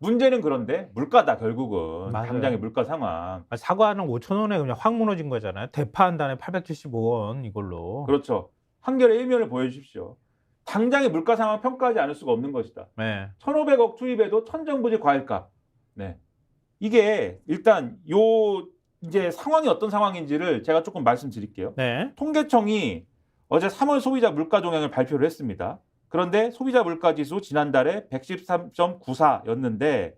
문제는 그런데 물가다 결국은. 맞아요. 당장의 물가 상황. 사과는 5,000원에 그냥 확 무너진 거잖아요. 대파 한 단에 875원 이걸로. 그렇죠. 한겨레 일면을 보여주십시오. 당장의 물가 상황 평가하지 않을 수가 없는 것이다. 네. 1,500억 투입해도 천정부지 과일값. 네. 이게 일단 이제 상황이 어떤 상황인지를 제가 조금 말씀드릴게요. 네. 통계청이 어제 3월 소비자 물가 동향을 발표를 했습니다. 그런데 소비자 물가 지수 지난달에 113.94였는데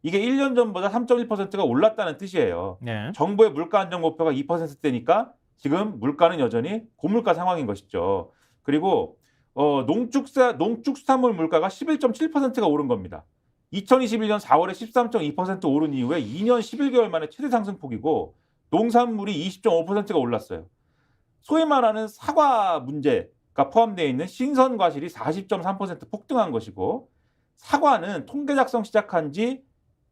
이게 1년 전보다 3.1%가 올랐다는 뜻이에요. 네. 정부의 물가 안정 목표가 2%대니까 지금 물가는 여전히 고물가 상황인 것이죠. 그리고 농축수산물 물가가 11.7%가 오른 겁니다. 2021년 4월에 13.2% 오른 이후에 2년 11개월 만에 최대 상승폭이고 농산물이 20.5%가 올랐어요. 소위 말하는 사과 문제가 포함되어 있는 신선 과실이 40.3% 폭등한 것이고 사과는 통계 작성 시작한 지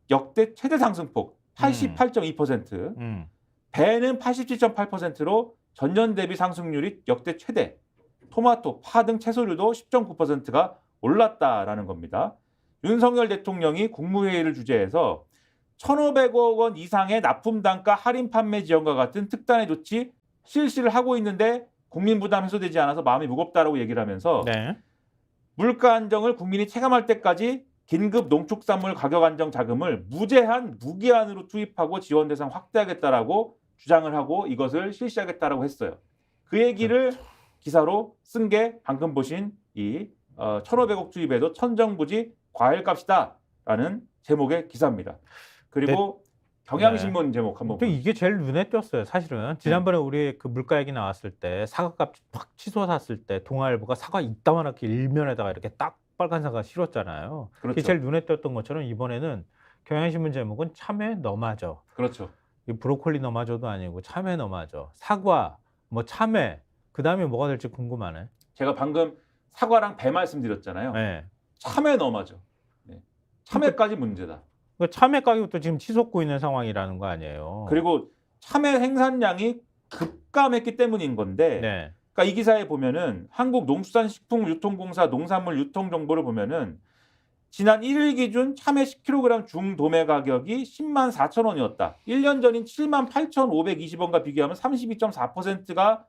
역대 최대 상승폭 88.2%, 배는 87.8%로 전년 대비 상승률이 역대 최대, 토마토, 파 등 채소류도 10.9%가 올랐다라는 겁니다. 윤석열 대통령이 국무회의를 주재해서 1,500억 원 이상의 납품 단가 할인 판매 지원과 같은 특단의 조치 실시를 하고 있는데 국민 부담 해소되지 않아서 마음이 무겁다라고 얘기를 하면서 네. 물가 안정을 국민이 체감할 때까지 긴급 농축산물 가격 안정 자금을 무제한 무기한으로 투입하고 지원 대상 확대하겠다라고 주장을 하고 이것을 실시하겠다라고 했어요. 그 얘기를 기사로 쓴 게 방금 보신 이 1,500억 투입에도 천정부지 과일값이다라는 제목의 기사입니다. 그리고 경향신문 제목 한번 또 보세요. 이게 제일 눈에 띄었어요, 사실은. 지난번에 우리 그 물가 얘기 나왔을 때 사과값 확 치솟았을 때 동아일보가 사과 이따만하게 일면에다가 이렇게 딱 빨간 사과 실었잖아요. 그게 그렇죠. 제일 눈에 띄었던 것처럼 이번에는 경향신문 제목은 참외 너마저. 그렇죠. 이 브로콜리 너마저도 아니고 참외 너마저. 사과, 뭐 참외. 그다음에 뭐가 될지 궁금하네. 제가 방금 사과랑 배 말씀드렸잖아요. 네. 참외 넘어죠. 네. 참외까지 문제다. 참외 가격도 지금 치솟고 있는 상황이라는 거 아니에요. 그리고 참외 생산량이 급감했기 때문인 건데 네. 그러니까 이 기사에 보면은 한국농수산식품유통공사 농산물 유통 정보를 보면은 지난 1일 기준 참외 10kg 중도매 가격이 10만 4천 원이었다. 1년 전인 7만 8,520원과 비교하면 32.4%가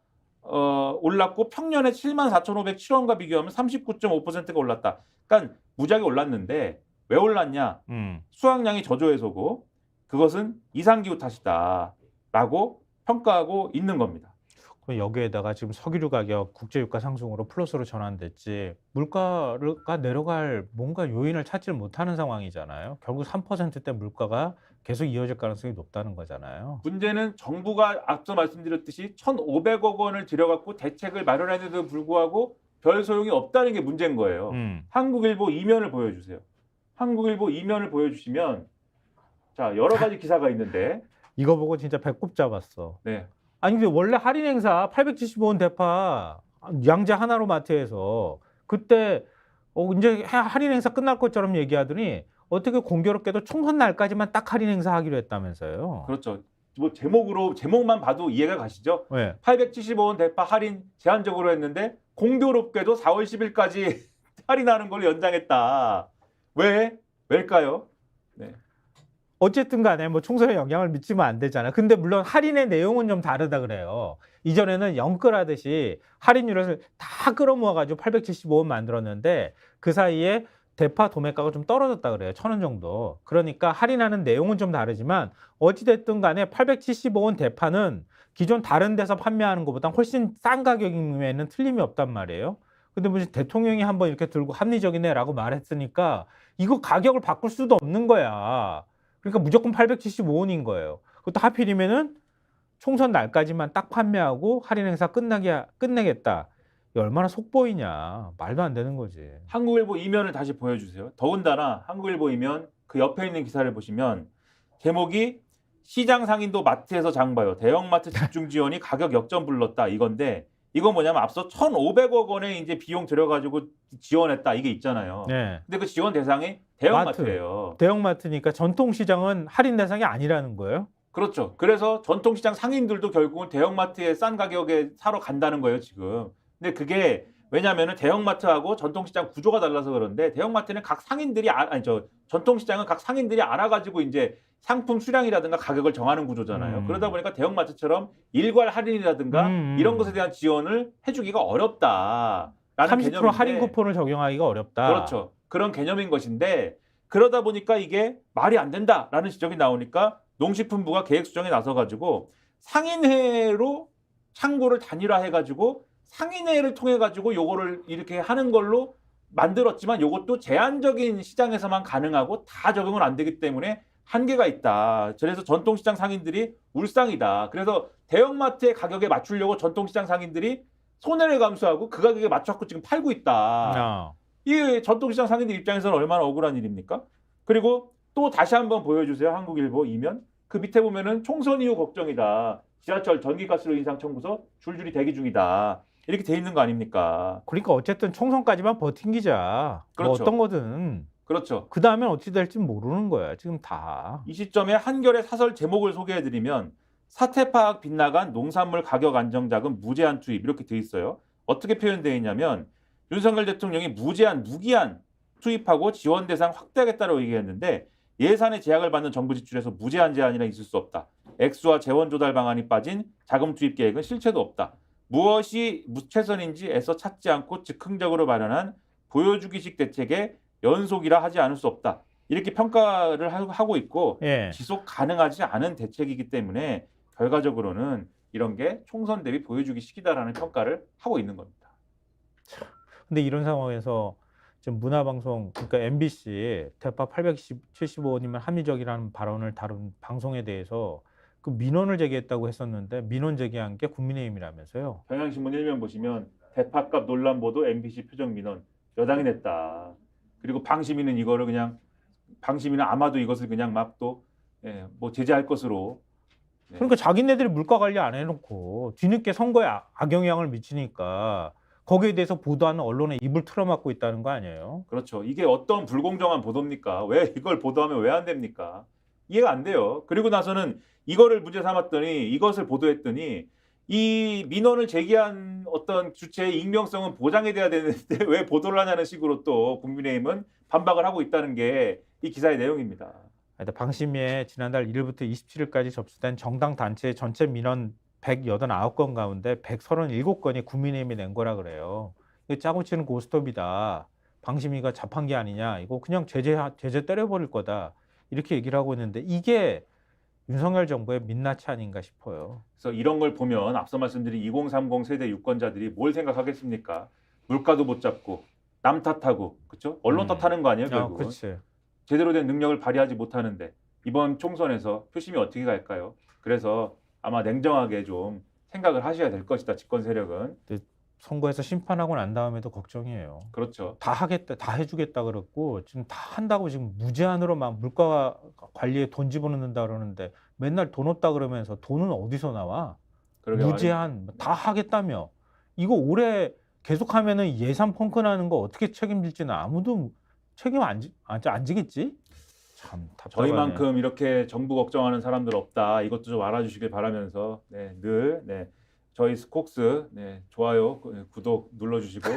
올랐고 평년에 7만 4,507원과 비교하면 39.5%가 올랐다. 그러니까 무지하게 올랐는데 왜 올랐냐? 수확량이 저조해서고 그것은 이상기후 탓이다라고 평가하고 있는 겁니다. 그럼 여기에다가 지금 석유류 가격 국제유가 상승으로 플러스로 전환됐지 물가가 내려갈 뭔가 요인을 찾지를 못하는 상황이잖아요. 결국 3%대 물가가 계속 이어질 가능성이 높다는 거잖아요. 문제는 정부가 앞서 말씀드렸듯이 1,500억 원을 들여갖고 대책을 마련했는데도 불구하고 별 소용이 없다는 게 문제인 거예요. 한국일보 이면을 보여주세요. 한국일보 이면을 보여주시면 자 여러 가지 기사가 있는데 이거 보고 진짜 배꼽 잡았어. 네. 아니 근데 원래 할인 행사 875원 대파 양재 하나로 마트에서 그때 이제 할인 행사 끝날 것처럼 얘기하더니 어떻게 공교롭게도 총선 날까지만 딱 할인 행사하기로 했다면서요. 그렇죠. 뭐 제목만 봐도 이해가 가시죠? 네. 875원 대파 할인 제한적으로 했는데 공교롭게도 4월 10일까지 할인하는 걸 연장했다. 왜일까요? 네. 어쨌든 간에 뭐 총선에 영향을 미치면 안 되잖아요. 근데 물론 할인의 내용은 좀 다르다 그래요. 이전에는 영끌하듯이 할인율을 다 끌어모아가지고 875원 만들었는데 그 사이에 대파 도매가가 좀 떨어졌다 그래요. 1,000원 정도. 그러니까 할인하는 내용은 좀 다르지만 어찌됐든 간에 875원 대파는 기존 다른 데서 판매하는 것보다 훨씬 싼 가격임에는 틀림이 없단 말이에요. 근데 무슨 대통령이 한번 이렇게 들고 합리적이네라고 말했으니까 이거 가격을 바꿀 수도 없는 거야. 그러니까 무조건 875원인 거예요. 그것도 하필이면은 총선 날까지만 딱 판매하고 할인 행사 끝내겠다. 이게 얼마나 속보이냐. 말도 안 되는 거지. 한국일보 이면을 다시 보여주세요. 더군다나 한국일보 이면 그 옆에 있는 기사를 보시면 제목이 시장 상인도 마트에서 장 봐요. 대형마트 집중 지원이 가격 역전 불렀다 이건데 이건 뭐냐면 앞서 1,500억 원의 이제 비용 들여가지고 지원했다 이게 있잖아요. 네. 근데 그 지원 대상이 대형마트예요. 대형마트니까 전통시장은 할인 대상이 아니라는 거예요? 그렇죠. 그래서 전통시장 상인들도 결국은 대형마트에 싼 가격에 사러 간다는 거예요 지금. 근데 그게 왜냐하면 대형마트하고 전통시장 구조가 달라서 그런데 대형마트는 각 상인들이 전통시장은 각 상인들이 알아가지고 이제 상품 수량이라든가 가격을 정하는 구조잖아요. 그러다 보니까 대형마트처럼 일괄 할인이라든가 이런 것에 대한 지원을 해주기가 어렵다라는 30% 개념인데 할인 쿠폰을 적용하기가 어렵다. 그렇죠. 그런 개념인 것인데 그러다 보니까 이게 말이 안 된다라는 지적이 나오니까 농식품부가 계획 수정에 나서가지고 상인회로 창고를 단일화해가지고 상인회를 통해가지고 요거를 이렇게 하는 걸로 만들었지만 요것도 제한적인 시장에서만 가능하고 다 적용은 안 되기 때문에 한계가 있다. 그래서 전통시장 상인들이 울상이다. 그래서 대형마트의 가격에 맞추려고 전통시장 상인들이 손해를 감수하고 그 가격에 맞춰서 지금 팔고 있다. 이 전통시장 상인들 입장에서는 얼마나 억울한 일입니까? 그리고 또 다시 한번 보여주세요. 한국일보 이면. 그 밑에 보면은 총선 이후 걱정이다. 지하철 전기가스료 인상 청구서 줄줄이 대기 중이다. 이렇게 돼 있는 거 아닙니까? 그러니까 어쨌든 총선까지만 버틴기자. 그렇죠. 뭐 어떤 거든. 그렇죠. 그 다음엔 어떻게 될지 모르는 거야. 지금 다. 이 시점에 한겨레 사설 제목을 소개해드리면 사태 파악 빗나간 농산물 가격 안정자금 무제한 투입 이렇게 돼 있어요. 어떻게 표현되어 있냐면 윤석열 대통령이 무기한 투입하고 지원 대상 확대하겠다고 얘기했는데 예산의 제약을 받는 정부 지출에서 무제한 제한이라 있을 수 없다. 액수와 재원 조달 방안이 빠진 자금 투입 계획은 실체도 없다. 무엇이 최선인지 애써 찾지 않고 즉흥적으로 마련한 보여주기식 대책의 연속이라 하지 않을 수 없다. 이렇게 평가를 하고 있고 지속 가능하지 않은 대책이기 때문에 결과적으로는 이런 게 총선 대비 보여주기식이다라는 평가를 하고 있는 겁니다. 근데 이런 상황에서 지금 문화방송 그러니까 MBC 대파 875원이면 합리적이라는 발언을 다룬 방송에 대해서 그 민원을 제기했다고 했었는데 민원 제기한 게 국민의힘이라면서요. 경향신문 1면 보시면 대파값 논란 보도 MBC 표정 민원 여당이 냈다. 그리고 방심위는 이거를 그냥 방심위는 아마도 이것을 그냥 막 또 뭐 제재할 것으로. 그러니까 자기네들이 물가 관리 안 해놓고 뒤늦게 선거에 악영향을 미치니까 거기에 대해서 보도하는 언론에 입을 틀어막고 있다는 거 아니에요? 그렇죠. 이게 어떤 불공정한 보도입니까? 왜 이걸 보도하면 왜 안 됩니까? 이해가 안 돼요. 그리고 나서는 이거를 문제 삼았더니 이것을 보도했더니 이 민원을 제기한 어떤 주체의 익명성은 보장이 돼야 되는데 왜 보도를 하냐는 식으로 또 국민의힘은 반박을 하고 있다는 게 이 기사의 내용입니다. 방심위에 지난달 1일부터 27일까지 접수된 정당 단체 전체 민원 189건 가운데 137건이 국민의힘이 낸 거라 그래요. 이거 짜고 치는 고스톱이다. 방심위가 자판기 아니냐. 이거 그냥 제재 때려버릴 거다. 이렇게 얘기를 하고 있는데 이게 윤석열 정부의 민낯이 아닌가 싶어요. 그래서 이런 걸 보면 앞서 말씀드린 2030 세대 유권자들이 뭘 생각하겠습니까? 물가도 못 잡고 남 탓하고 그렇죠? 언론 탓하는 거 아니에요 결국은. 그렇지. 제대로 된 능력을 발휘하지 못하는데 이번 총선에서 표심이 어떻게 갈까요? 그래서 아마 냉정하게 좀 생각을 하셔야 될 것이다. 집권 세력은. 선거에서 심판하고 난 다음에도 걱정이에요. 그렇죠. 다 하겠다, 다 해주겠다 그랬고 지금 다 한다고 지금 무제한으로 막 물가 관리에 돈 집어넣는다 그러는데 맨날 돈 없다 그러면서 돈은 어디서 나와? 무제한 다 하겠다며. 이거 올해 계속하면은 예산 펑크나는 거 어떻게 책임질지는 아무도 책임 안 지겠지? 참 답답하네. 저희만큼 이렇게 정부 걱정하는 사람들 없다. 이것도 좀 알아주시길 바라면서 늘 저희 스콕스 좋아요, 구독 눌러주시고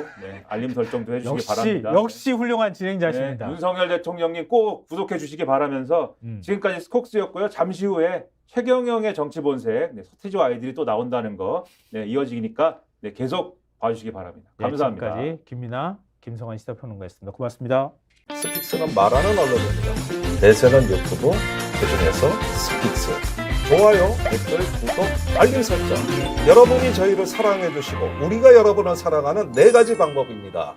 알림 설정도 해주시기 바랍니다. 역시 훌륭한 진행자십니다. 윤석열 대통령님 꼭 구독해 주시기 바라면서 지금까지 스콕스였고요. 잠시 후에 최경영의 정치본색 서태지와 아이들이 또 나온다는 거 이어지니까 계속 봐주시기 바랍니다. 감사합니다. 지금까지 김민아, 김성환 시사평론가였습니다. 고맙습니다. 스픽스는 말하는 언론입니다. 대세는 유튜브, 그중에서 스픽스. 좋아요, 댓글, 구독, 알림 설정. 여러분이 저희를 사랑해 주시고 우리가 여러분을 사랑하는 4가지 방법입니다.